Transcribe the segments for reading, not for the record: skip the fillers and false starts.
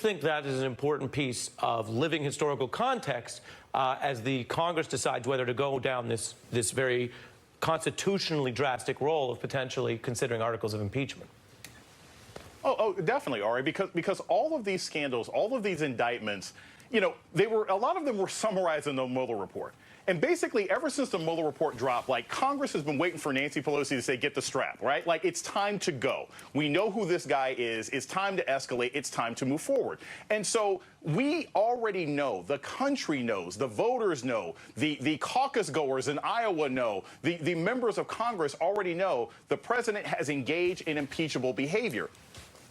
think that is an important piece of living historical context as the Congress decides whether to go down this very constitutionally drastic role of potentially considering articles of impeachment? Oh, definitely, Ari, because all of these scandals, all of these indictments, you know, a lot of them were summarized in the Mueller report. And basically, ever since the Mueller report dropped, like, Congress has been waiting for Nancy Pelosi to say, get the strap, right? Like, it's time to go. We know who this guy is. It's time to escalate. It's time to move forward. And so we already know, the country knows, the voters know, the caucus goers in Iowa know, the members of Congress already know the president has engaged in impeachable behavior.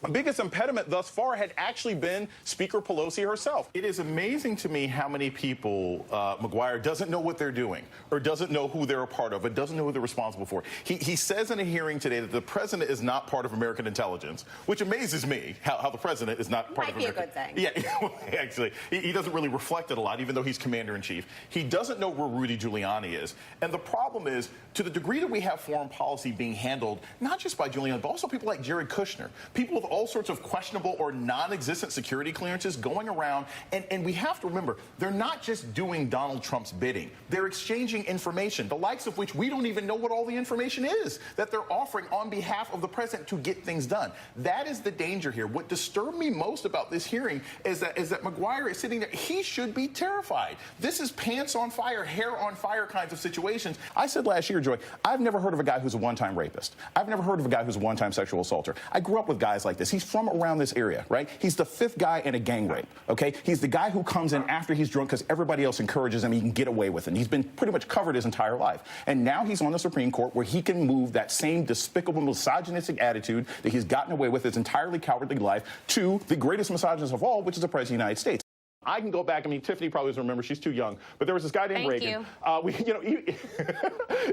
The biggest impediment thus far had actually been Speaker Pelosi herself. It is amazing to me how many people McGuire doesn't know what they're doing or doesn't know who they're a part of, or doesn't know who they're responsible for. He says in a hearing today that the president is not part of American intelligence, which amazes me, how the president is not part of American. Might be a good thing. Yeah, actually, he doesn't really reflect it a lot, even though he's commander-in-chief. He doesn't know where Rudy Giuliani is. And the problem is, to the degree that we have foreign policy being handled, not just by Giuliani, but also people like Jared Kushner, people with all sorts of questionable or non-existent security clearances going around. And we have to remember, they're not just doing Donald Trump's bidding. They're exchanging information, the likes of which we don't even know what all the information is that they're offering on behalf of the president to get things done. That is the danger here. What disturbed me most about this hearing is that McGuire is sitting there. He should be terrified. This is pants on fire, hair on fire kinds of situations. I said last year, Joy, I've never heard of a guy who's a one-time rapist. I've never heard of a guy who's a one-time sexual assaulter. I grew up with guys like this. He's from around this area, right? He's the fifth guy in a gang rape, okay? He's the guy who comes in after he's drunk because everybody else encourages him, he can get away with it. He's been pretty much covered his entire life. And now he's on the Supreme Court where he can move that same despicable, misogynistic attitude that he's gotten away with his entirely cowardly life to the greatest misogynist of all, which is the President of the United States. I can go back. I mean, Tiffany probably doesn't remember. She's too young. But there was this guy named Reagan.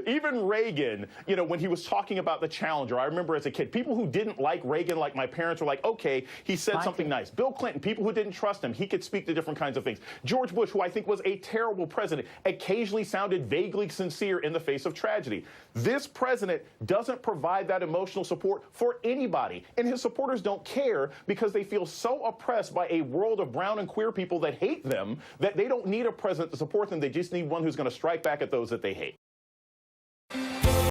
Even Reagan, you know, when he was talking about the Challenger, I remember as a kid, people who didn't like Reagan, like my parents, were like, okay, he said something nice. Bill Clinton, people who didn't trust him, he could speak to different kinds of things. George Bush, who I think was a terrible president, occasionally sounded vaguely sincere in the face of tragedy. This president doesn't provide that emotional support for anybody. And his supporters don't care because they feel so oppressed by a world of brown and queer people that hate them, that they don't need a president to support them. They just need one who's going to strike back at those that they hate.